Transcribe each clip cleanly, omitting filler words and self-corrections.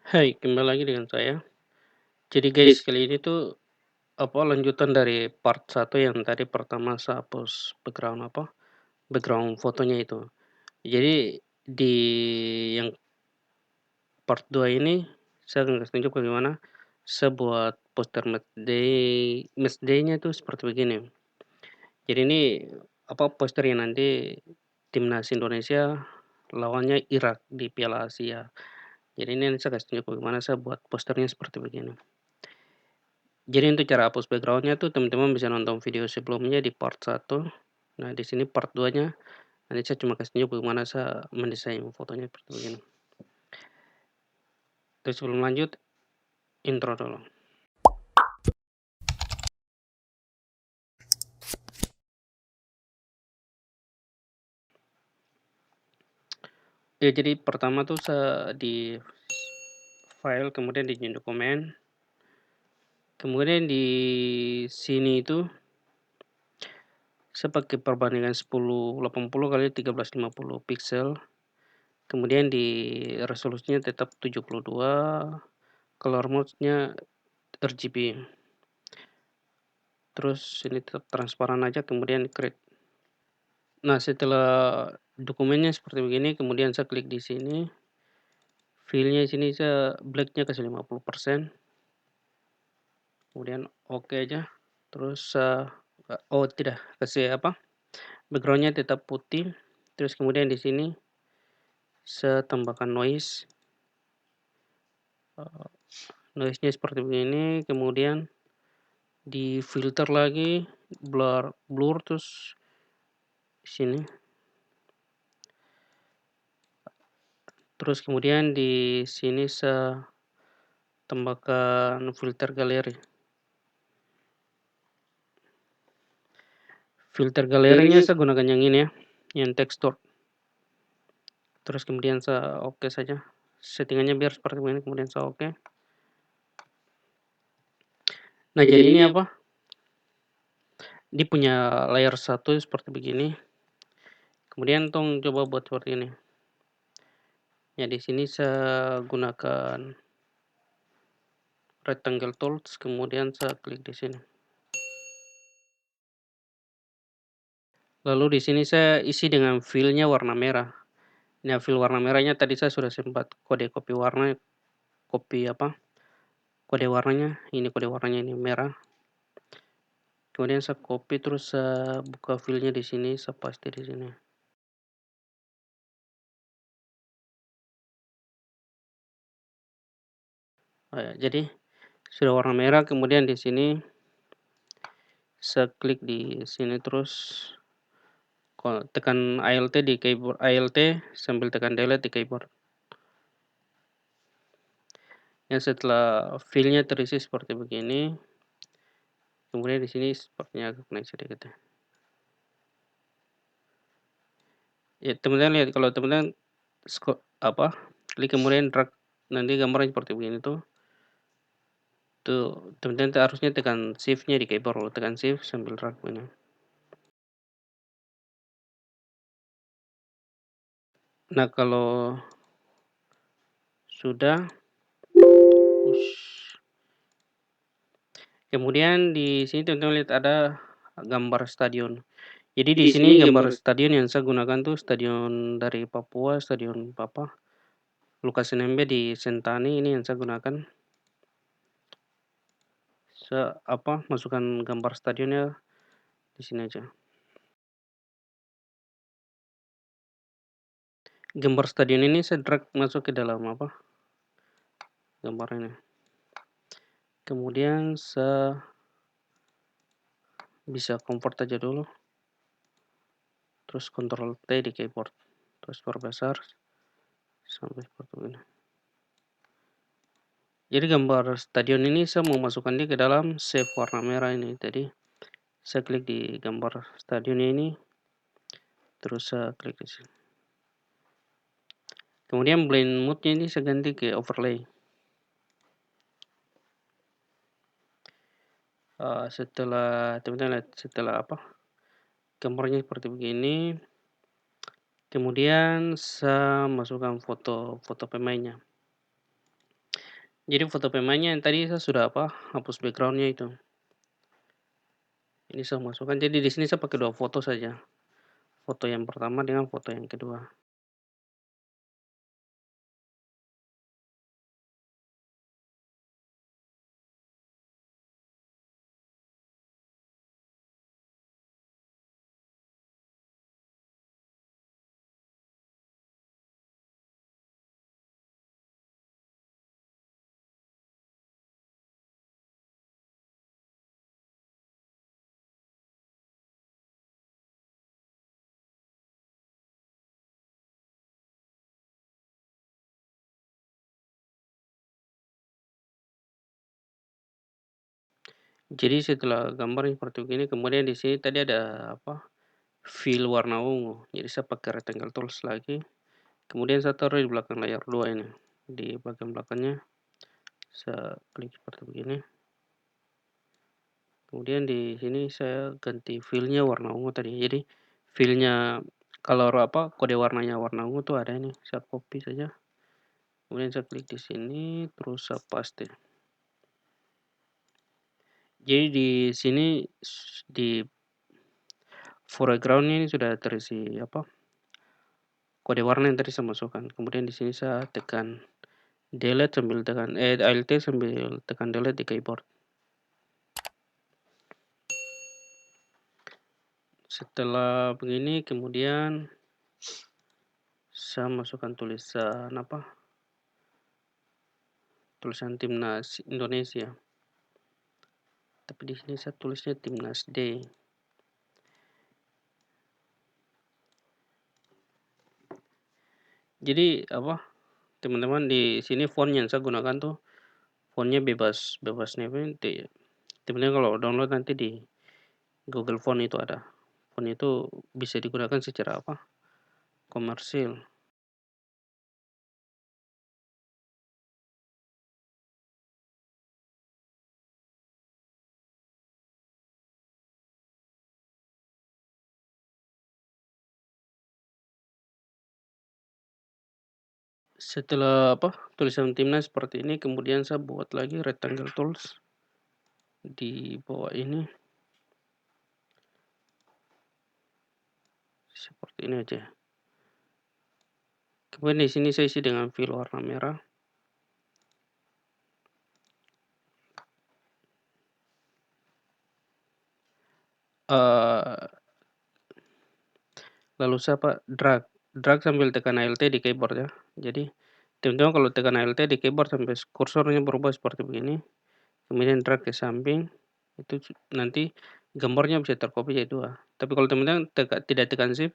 Hai, kembali lagi dengan saya. Jadi guys, kali ini tuh lanjutan dari part satu yang tadi pertama saya hapus background fotonya itu. Jadi di yang part 2 ini saya akan kasih tunjuk bagaimana saya buat poster match day-nya itu seperti begini. Jadi ini poster yang nanti timnas Indonesia lawannya Irak di Piala Asia. Jadi ini saya kasih tunjuk bagaimana saya buat posternya seperti begini. Jadi untuk cara hapus background-nya tuh teman-teman bisa nonton video sebelumnya di part satu. Nah, di sini part 2-nya, nanti saya cuma kasih tunjuk bagaimana saya mendesain fotonya seperti begini. Terus sebelum lanjut, intro dulu. Ya, jadi pertama tuh saya di file, kemudian di new dokumen. Kemudian di sini itu saya pakai perbandingan 1080 kali 1350 pixel. Kemudian di resolusinya tetap 72, color mode-nya RGB. Terus ini tetap transparan aja, kemudian create. Nah, setelah dokumennya seperti begini, kemudian saya klik di sini. File-nya sini saya black-nya kasih 50%. Kemudian oke aja. Terus tidak, kasih background-nya tetap putih. Terus kemudian di sini saya tambahkan noise. Noise-nya seperti begini, kemudian di filter lagi, blur terus sini. Terus kemudian di sini saya tambahkan filter galeri. Filter galerinya saya gunakan yang ini ya, yang tekstur. Terus kemudian saya oke saja. Settingannya biar seperti ini, kemudian saya oke. Nah, jadi ini Dia punya layer satu seperti begini. Kemudian tong coba buat seperti ini. Ya, di sini saya gunakan rectangle tools, kemudian saya klik di sini. Lalu di sini saya isi dengan fill-nya warna merah. Nah, fill warna merahnya tadi saya sudah sempat kode kopi warna, kode warnanya, ini kode warnanya ini merah. Kemudian saya copy terus saya buka filenya di sini, saya paste di sini. Oh ya, jadi sudah warna merah, kemudian di sini saya klik di sini terus tekan Alt di keyboard, Alt sambil tekan delete di keyboard. Ya, setelah filenya terisi seperti begini, kemudian di sini sepertinya agak naik sedikit ya. Ya, teman-teman lihat kalau teman-teman klik kemudian drag, nanti gambarnya seperti begini tuh. Tuh, teman-teman harusnya tekan shift-nya di keyboard, tekan shift sambil drag ini. Nah, kalau sudah, kemudian di sini teman-teman lihat ada gambar stadion. Jadi di sini gambar stadion yang saya gunakan tuh stadion dari Papua, stadion Lukas NMB di Sentani, ini yang saya gunakan. Saya masukkan gambar stadionnya di sini aja. Gambar stadion ini saya drag masuk ke dalam gambar ini. Kemudian saya bisa convert aja dulu. Terus Ctrl T di keyboard. Terus perbesar sampai seperti ini. Jadi gambar stadion ini saya mau masukkan dia ke dalam save warna merah ini. Jadi saya klik di gambar stadion ini, terus saya klik di sini. Kemudian blend mode-nya ini saya ganti ke overlay. Setelah teman-teman lihat, setelah gambarnya seperti begini, kemudian saya masukkan foto pemainnya. Jadi foto pemainnya yang tadi saya sudah hapus backgroundnya itu. Ini saya masukkan, jadi di sini saya pakai 2 foto saja. Foto yang pertama dengan foto yang kedua. Jadi setelah gambar seperti begini, kemudian di sini tadi ada fill warna ungu. Jadi saya pakai rectangle tools lagi, kemudian saya taruh di belakang layar 2 ini. Di bagian belakangnya saya klik seperti begini. Kemudian di sini saya ganti fill-nya warna ungu tadi. Jadi fill-nya kalau kode warnanya warna ungu tuh ada ini. Saya copy saja. Kemudian saya klik di sini, terus saya paste. Jadi di sini di foreground ini sudah terisi kode warna yang tadi saya masukkan. Kemudian di sini saya tekan delete sambil tekan Alt sambil tekan delete di keyboard. Setelah begini kemudian saya masukkan tulisan Timnas Indonesia. Tapi di sini saya tulisnya Timnas D. Jadi teman-teman di sini font yang saya gunakan tuh fontnya bebas nanti. Teman-teman kalau download nanti di Google Font itu ada. Font itu bisa digunakan secara komersil. Setelah tulisan timnas seperti ini, kemudian saya buat lagi rectangle tools di bawah ini seperti ini aja. Kemudian di sini saya isi dengan fill warna merah. Uh, Lalu saya drag sambil tekan Alt di keyboard ya. Jadi teman-teman kalau tekan Alt di keyboard sampai kursornya berubah seperti begini, kemudian drag ke samping, itu nanti gambarnya bisa tercopy jadi 2. Tapi kalau teman-teman tidak tekan shift,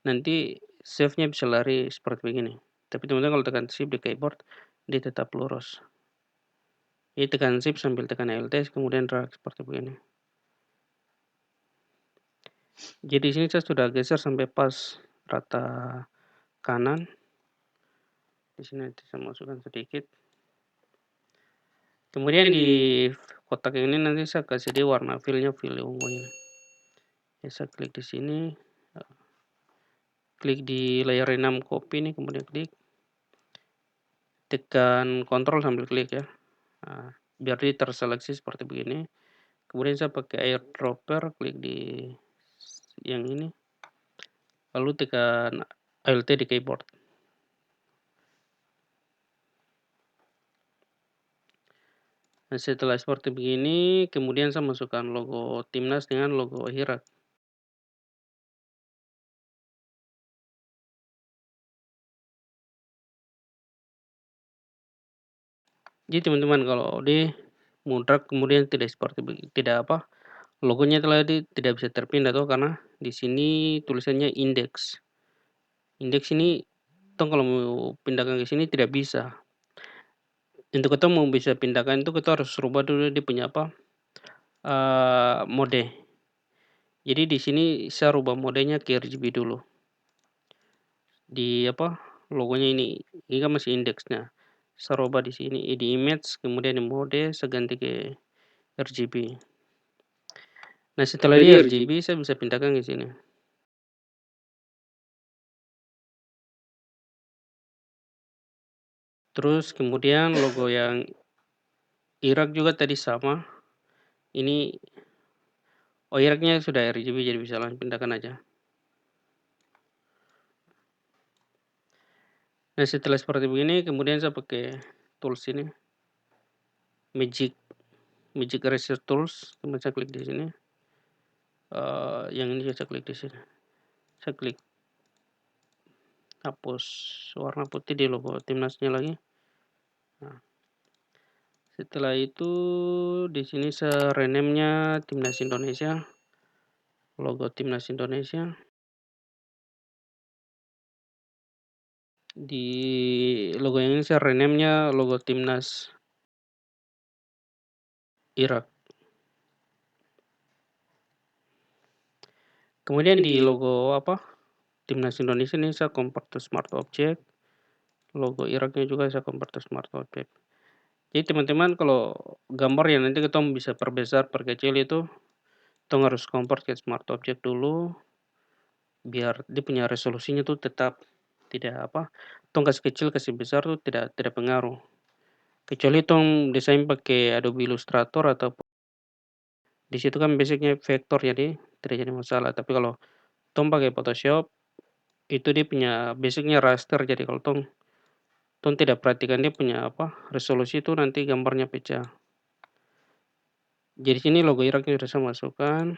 nanti save-nya bisa lari seperti begini. Tapi teman-teman kalau tekan shift di keyboard, dia tetap lurus. Jadi tekan shift sambil tekan Alt, kemudian drag seperti begini. Jadi di sini saya sudah geser sampai pas rata kanan. Di sini nanti saya masukkan sedikit. Kemudian di kotak ini nanti saya kasih dia warna fill-nya fill ungu ini. Ya, saya klik di sini, klik di layar 6 copy ini, kemudian klik, tekan Ctrl sambil klik ya. Nah, biar dia terseleksi seperti begini. Kemudian saya pakai airdropper, klik di yang ini, lalu tekan Alt di keyboard. Nah, setelah seperti begini, kemudian saya masukkan logo Timnas dengan logo Hirak. Jadi teman-teman kalau di mudrak kemudian tidak seperti tidak logonya tidak bisa terpindah tuh karena di sini tulisannya indeks. Indeks ini kalau mau pindahkan ke sini tidak bisa. Untuk kita mau bisa pindahkan itu kita harus rubah dulu dia punya mode. Jadi di sini saya rubah modenya ke RGB dulu. Di logonya ini kan masih indeksnya. Saya rubah di sini di image, kemudian di mode saya ganti ke RGB. Nah, setelah di RGB saya bisa pindahkan ke sini. Terus kemudian logo yang Irak juga tadi sama, ini oh Iraknya sudah RGB jadi bisa langsung pindahkan aja. Nah setelah seperti begini kemudian saya pakai tools ini, Magic Magic Eraser Tools, kemudian saya klik di sini, yang ini saya klik di sini, saya klik hapus warna putih di logo timnasnya lagi. Nah, setelah itu di sini saya rename-nya Timnas Indonesia, logo Timnas Indonesia. Di logo yang ini saya rename-nya logo Timnas Irak. Kemudian di logo Timnas Indonesia ini saya convert to Smart Object. Logo Iraknya juga saya convert to Smart Object. Jadi teman-teman kalau gambar yang nanti kita bisa perbesar, perkecil itu, kita harus convert ke Smart Object dulu, biar dia punya resolusinya tuh tetap tidak tong kasih kecil kasih besar tuh tidak tidak pengaruh. Kecuali tong desain pakai Adobe Illustrator atau di situ kan basicnya vektor jadi tidak jadi masalah. Tapi kalau tong pakai Photoshop itu dia punya basicnya raster jadi kalau tong tong tidak perhatikan dia punya resolusi itu nanti gambarnya pecah. Jadi sini logo Iraknya sudah saya masukkan.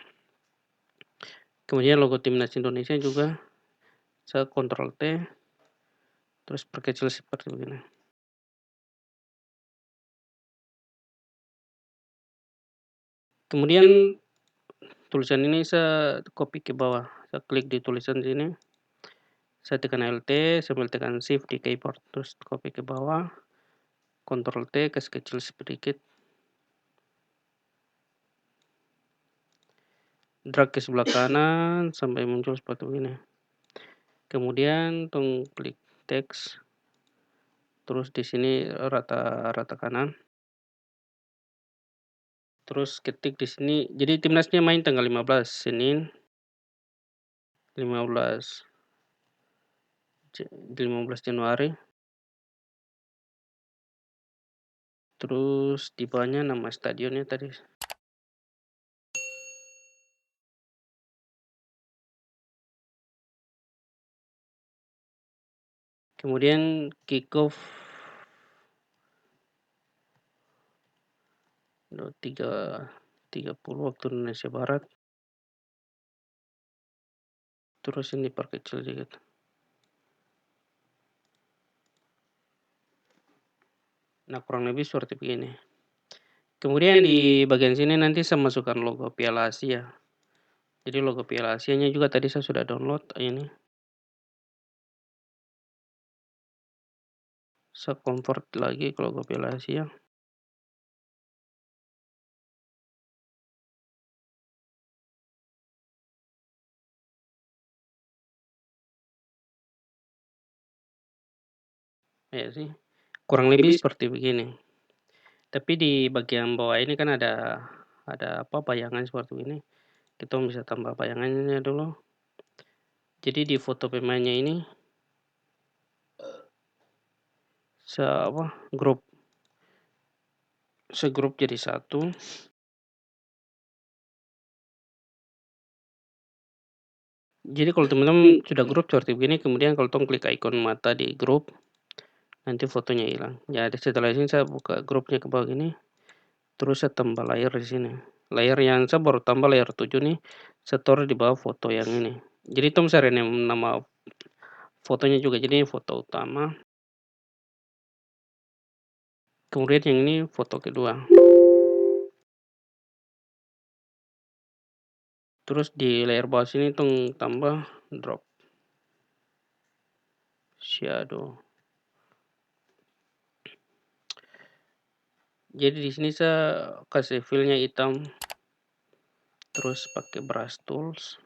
Kemudian logo Timnas Indonesia juga saya Ctrl T terus perkecil seperti begini. Kemudian tulisan ini saya copy ke bawah. Saya klik di tulisan sini. Saya tekan Alt sambil tekan Shift di keyboard terus copy ke bawah. Ctrl T kasih kecil sedikit. Drag ke sebelah kanan sampai muncul seperti ini. Kemudian tong klik teks. Terus di sini rata kanan. Terus ketik di sini. Jadi timnasnya main tanggal 15 Senin 15 15 Januari. Terus di bawahnya nama stadionnya tadi. Kemudian kick off 3.30 waktu Indonesia Barat. Terus ini perkecil sedikit. Nah kurang lebih seperti begini. Kemudian di bagian sini nanti saya masukkan logo Piala Asia. Jadi logo Piala Asianya juga tadi saya sudah download ini. Saya convert lagi ke logo Piala Asia. Ya sih. Kurang lebih seperti begini. Tapi di bagian bawah ini kan ada bayangan seperti ini. Kita bisa tambah bayangannya dulu. Jadi di foto pemainnya ini grup segrup jadi satu. Jadi kalau teman-teman sudah grup seperti begini, kemudian kalau tong klik ikon mata di grup, nanti fotonya hilang. Jadi setelah ini saya buka grupnya ke bawah ini, terus saya tambah layer di sini. Layer yang saya baru tambah layer 7 nih, saya taruh di bawah foto yang ini. Jadi tong saya rename nama fotonya juga, jadi ini foto utama. Kemudian yang ini foto kedua. Terus di layer bawah sini tong tambah drop shadow. Jadi di sini saya kasih fillnya hitam. Terus pakai brush tools.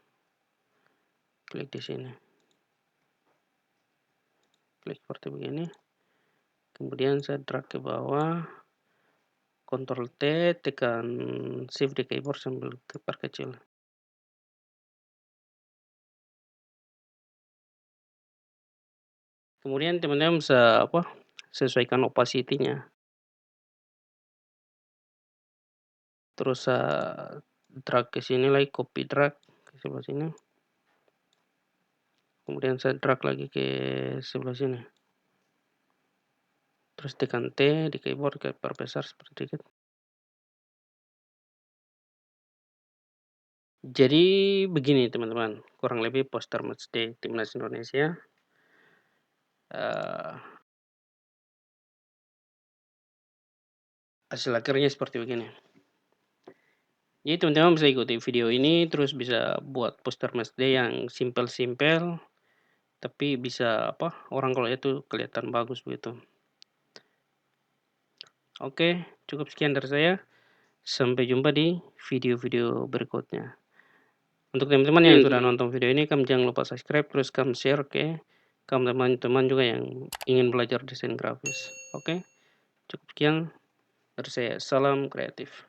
Klik di sini. Klik seperti begini. Kemudian saya drag ke bawah. Ctrl T, tekan Shift di keyboard sambil perkecil. Kemudian teman-teman bisa sesuaikan opacity-nya. terus, drag ke sini lagi, copy drag ke sebelah sini, kemudian saya drag lagi ke sebelah sini, terus tekan T di keyboard, perbesar sedikit. Jadi begini teman-teman, kurang lebih poster matchday timnas Indonesia. Hasil akhirnya seperti begini. Jadi teman-teman bisa ikuti video ini, terus bisa buat poster matchday yang simpel-simpel, tapi bisa orang kalau itu kelihatan bagus begitu. Oke, cukup sekian dari saya. Sampai jumpa di video-video berikutnya. Untuk teman-teman yang sudah nonton video ini, kamu jangan lupa subscribe, terus kamu share ke kamu teman-teman juga yang ingin belajar desain grafis. Oke, cukup sekian dari saya. Salam kreatif.